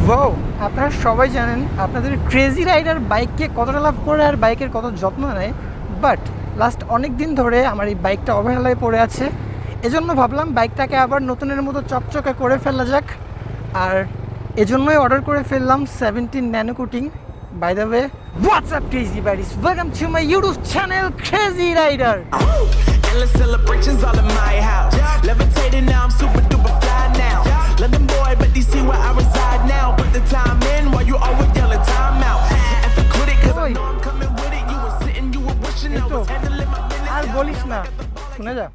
Wow, আপনারা সবাই জানেন আপনাদের ক্রেজি রাইডার বাইককে কতটা লাভ করে আর বাইকের কত যত্ন নেয়, বাট লাস্ট অনেক দিন ধরে আমার এই বাইকটা অবহেলায় পড়ে আছে। এজন্য ভাবলাম বাইকটাকে আবার নতুনের মতো চকচকে করে ফেলা যাক, আর এজন্যই অর্ডার করে ফেললাম 17 nano coating. By the way, WhatsApp crazy riders, welcome to my YouTube channel crazy rider. Endless celebrations all in my house. Levitating now, I'm super duper fly now. London boy, but DC where I reside now. Put the time in while you always yelling time out. And for quit it, cause I know I'm coming with it. You were sitting, you were wishing I was handling my business. আর বলিস না, শুনে যা।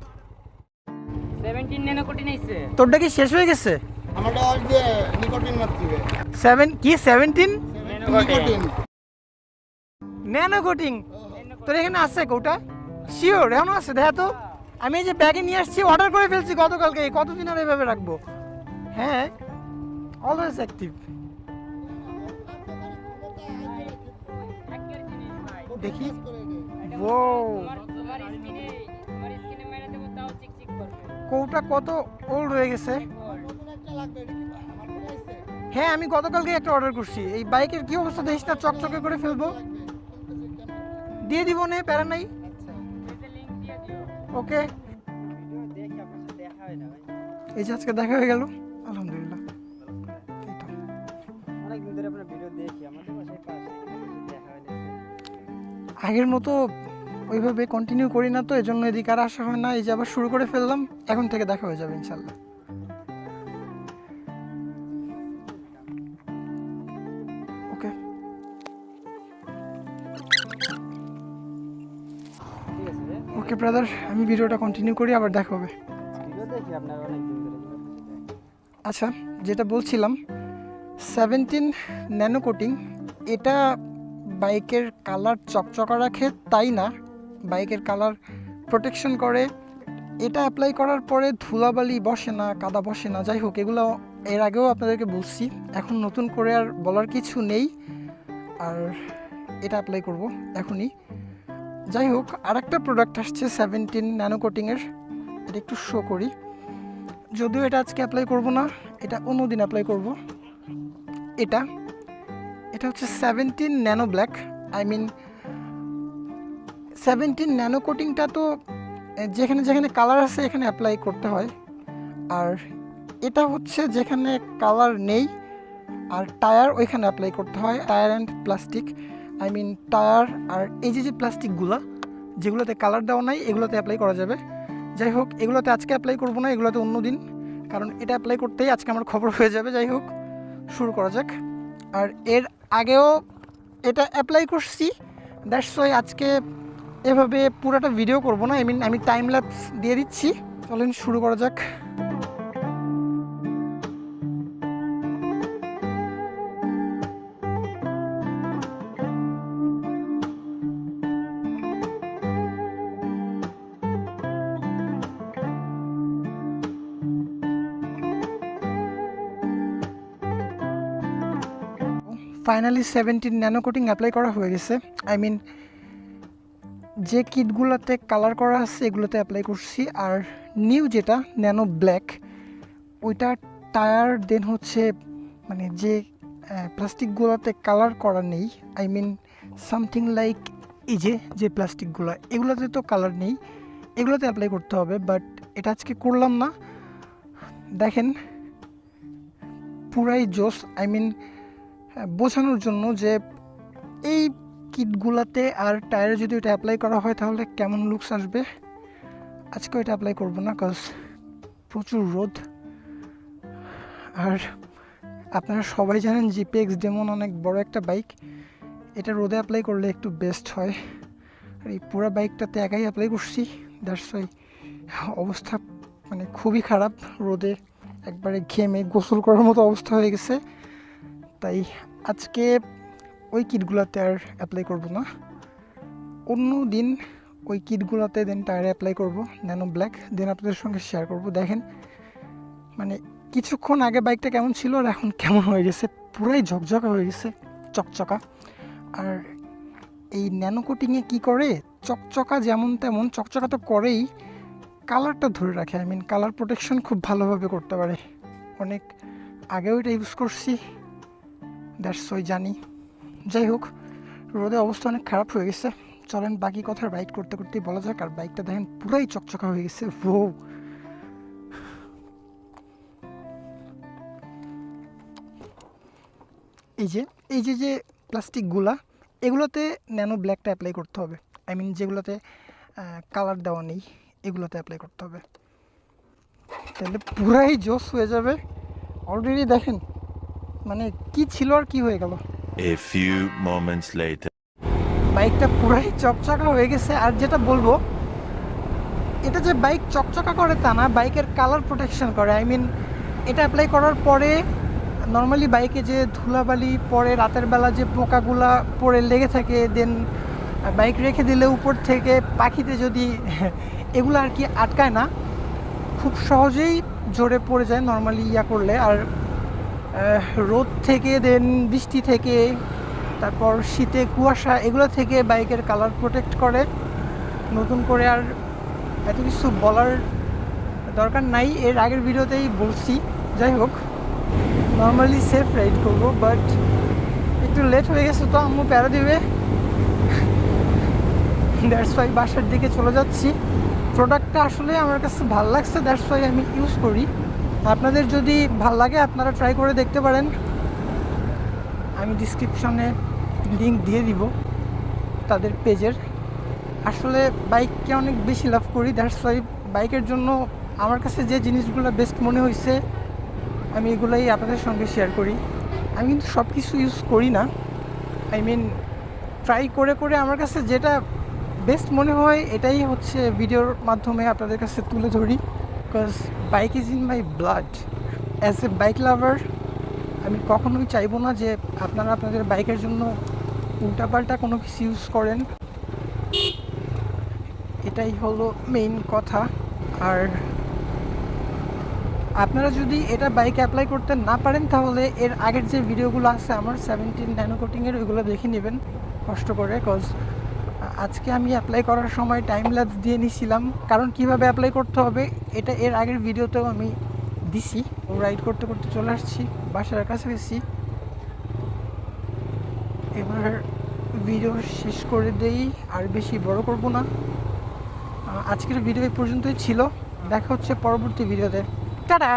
17 nano coating আইছে। তোরটা কি শেষ হয়ে গেছে? আমারটা আর দিয়ে নিকোটিন মারতিবে 17 নিকোটিন ন্যানো কোটিং তোর এখানে আছে কোটা? শিওর এখনো আছে? দেখা তো, আমি এই যে ব্যাগে নিয়ে আসছি, অর্ডার করে ফেলছি গতকালকে। কতদিন আর এভাবে রাখবো? হ্যাঁ, অলওয়েজ অ্যাক্টিভ। দেখি, ও কোটা কত ওল্ড হয়ে গেছে। হ্যাঁ, আমি গতকালকে একটা অর্ডার করছি। এই বাইকের কি অবস্থা দেখিস না, চকচকে করে ফেলবো। দিয়ে দিব নে, প্যারা নাই। ওকে, এই যে আজকে দেখা হয়ে গেল, আলহামদুলিল্লাহ। অনেকদিন ধরে আপনার ভিডিও দেখি, আমাদের বাসায় পাশে দেখা হয় না। আগের মতো ওইভাবে কন্টিনিউ করি না, তো এজন্য এদিকে আর আসা হয় না। এই যে আবার শুরু করে ফেললাম, এখন থেকে দেখা হয়ে যাবে ইনশাল্লাহ। ওকে, ঠিক আছে রে, ওকে ব্রাদার, আমি ভিডিওটা কন্টিনিউ করি, আবার দেখা হবে। ভিডিও দেখি আপনার অনেকদিন ধরে। আচ্ছা, যেটা বলছিলাম, 17 ন্যানো কোটিং, এটা বাইকের কালার চকচকা রাখে তাই না, বাইকের কালার প্রোটেকশন করে। এটা অ্যাপ্লাই করার পরে ধুলাবালি বসে না, কাদা বসে না। যাই হোক, এগুলো এর আগেও আপনাদেরকে বলছি, এখন নতুন করে আর বলার কিছু নেই। আর এটা অ্যাপ্লাই করব এখনই। যাই হোক, আরেকটা প্রোডাক্ট আসছে 17 ন্যানো কোটিংয়ের, এটা একটু শো করি। যদিও এটা আজকে অ্যাপ্লাই করব না, এটা অন্য দিন অ্যাপ্লাই করব। এটা হচ্ছে 17 nano black. I mean 17 nano কোটিংটা তো যেখানে যেখানে কালার আছে এখানে অ্যাপ্লাই করতে হয়, আর এটা হচ্ছে যেখানে কালার নেই আর টায়ার ওইখানে অ্যাপ্লাই করতে হয়। Tyre and plastic, I mean tyre আর এই যে প্লাস্টিকগুলো যেগুলোতে কালার দেওয়া নাই এগুলোতে অ্যাপ্লাই করা যাবে। যাই হোক, এগুলোতে আজকে অ্যাপ্লাই করব না, এগুলোতে অন্য দিন, কারণ এটা অ্যাপ্লাই করতেই আজকে আমার খবর হয়ে যাবে। যাই হোক, শুরু করা যাক। আর এর আগেও এটা অ্যাপ্লাই করছি, দ্যাটস ওয়াই আজকে এভাবে পুরোটা ভিডিও করব না। আই মিন আমি টাইম ল্যাপস দিয়ে দিচ্ছি। চলেন শুরু করা যাক। ফাইনালি 17 ন্যানো কোটিং অ্যাপ্লাই করা হয়ে গেছে। আই মিন যে কিটগুলোতে কালার করা আছে এগুলোতে অ্যাপ্লাই করছি, আর নিউ যেটা ন্যানো ব্ল্যাক ওইটা টায়ার দেন হচ্ছে মানে যে প্লাস্টিকগুলোতে কালার করা নেই, আই মিন সামথিং লাইক এই যে প্লাস্টিকগুলো এগুলোতে তো কালার নেই, এগুলোতে অ্যাপ্লাই করতে হবে। বাট এটা আজকে করলাম না। দেখেন পুরাই জোস, আই মিন বোঝানোর জন্য যে এই কিটগুলোতে আর টায়ারে যদি এটা অ্যাপ্লাই করা হয় তাহলে কেমন লুকস আসবে। আজকে এটা অ্যাপ্লাই করব না, কজ প্রচুর রোদ। আর আপনারা সবাই জানেন জিপিএক্স ডেমন অনেক বড় একটা বাইক, এটা রোদে অ্যাপ্লাই করলে একটু বেস্ট হয়। আর এই পুরো বাইকটাতে একাই অ্যাপ্লাই করছি, দ্যাটস ওয়াই অবস্থা মানে খুবই খারাপ। রোদে একবারে ঘেমে গোসল করার মতো অবস্থা হয়ে গেছে। তাই আজকে ওই কিটগুলোতে আর অ্যাপ্লাই করব না, অন্য দিন ওই কিটগুলোতে দেন টায়ারে অ্যাপ্লাই করব ন্যানো ব্ল্যাক, দেন আপনাদের সঙ্গে শেয়ার করব। দেখেন মানে কিছুক্ষণ আগে বাইকটা কেমন ছিল আর এখন কেমন হয়ে গেছে, পুরাই ঝকঝকা হয়ে গেছে, চকচকা। আর এই ন্যানো কোটিংয়ে কী করে, চকচকা যেমন তেমন চকচকা তো করেই, কালারটা ধরে রাখে। আই মিন কালার প্রোটেকশন খুব ভালোভাবে করতে পারে। অনেক আগেও এটা ইউজ করছি, দ্যাটস ওই জানি। যাই হোক, রোদের অবস্থা অনেক খারাপ হয়ে গেছে। চলেন বাকি কথা রাইড করতে করতেই বলা যাক। আর বাইকটা দেখেন পুরাই চকচকা হয়ে গেছে। ও এই যে যে প্লাস্টিকগুলা, এগুলোতে ন্যানো ব্ল্যাকটা অ্যাপ্লাই করতে হবে। আই মিন যেগুলোতে কালার দেওয়া নেই এগুলোতে অ্যাপ্লাই করতে হবে, তাহলে পুরাই জোস হয়ে যাবে। অলরেডি দেখেন মানে কি ছিল আর কি হয়ে গেল। A few moments later. বাইকটা পুরাই চকচকা হয়ে গেছে। আর যেটা বলবো, এটা যে বাইক চকচকা করে তা না, বাইকের কালার প্রোটেকশন করে। আই মিন এটা অ্যাপ্লাই করার পরে নর্মালি বাইকে যে ধুলাবালি পরে রাতের বেলা যে পোকাগুলা পরে লেগে থাকে, দেন বাইক রেখে দিলে উপর থেকে পাখিতে যদি এগুলো আর কি আটকায় না, খুব সহজেই জোরে পড়ে যায় নর্মালি ইয়া করলে। আর রোদ থেকে দেন বৃষ্টি থেকে তারপর শীতে কুয়াশা এগুলো থেকে বাইকের কালার প্রোটেক্ট করে। নতুন করে আর এত কিছু বলার দরকার নাই, এর আগের ভিডিওতেই বলছি। যাই হোক, নর্মালি সেফ রাইড করবো, বাট একটু লেট হয়ে গেছে তো আম্মু প্যারা দিবে। দ্যাটস ওয়াই বাসার দিকে চলে যাচ্ছি। প্রোডাক্টটা আসলে আমার কাছে ভালো লাগছে, দ্যাটস ওয়াই আমি ইউজ করি। আপনাদের যদি ভাল লাগে আপনারা ট্রাই করে দেখতে পারেন। আমি ডিসক্রিপশনে লিঙ্ক দিয়ে দিব তাদের পেজের। আসলে বাইককে অনেক বেশি লাভ করি, দ্যাটস ওয়াই বাইকের জন্য আমার কাছে যে জিনিসগুলো বেস্ট মনে হয়েছে আমি এগুলাই আপনাদের সঙ্গে শেয়ার করি। আমি কিন্তু সব কিছু ইউজ করি না, আই মিন ট্রাই করে করে আমার কাছে যেটা বেস্ট মনে হয় এটাই হচ্ছে ভিডিওর মাধ্যমে আপনাদের কাছে তুলে ধরি। Because bike is in my blood. As a bike লাভার আমি কখনোই চাইবো না যে আপনারা আপনাদের বাইকের জন্য উল্টাপাল্টা কোনো কিছু ইউজ করেন। এটাই হলো মেইন কথা। আর আপনারা যদি এটা বাইকে অ্যাপ্লাই করতে না পারেন তাহলে এর আগের যে ভিডিওগুলো আছে আমার 17 ন্যানো কোটিংয়ের, ওইগুলো দেখে নেবেন কষ্ট করে। কজ আজকে আমি অ্যাপ্লাই করার সময় টাইম ল্যাপস দিয়ে নিছিলাম, কারণ কিভাবে অ্যাপ্লাই করতে হবে এটা এর আগের ভিডিওতেও আমি দিছি। রাইড করতে করতে চলে আসছি, বাসার কাছাকাছি। এবার ভিডিও শেষ করে দেই, আর বেশি বড় করব না। আজকের ভিডিও এই পর্যন্তই ছিল। দেখা হচ্ছে পরবর্তী ভিডিওতে। টাটা।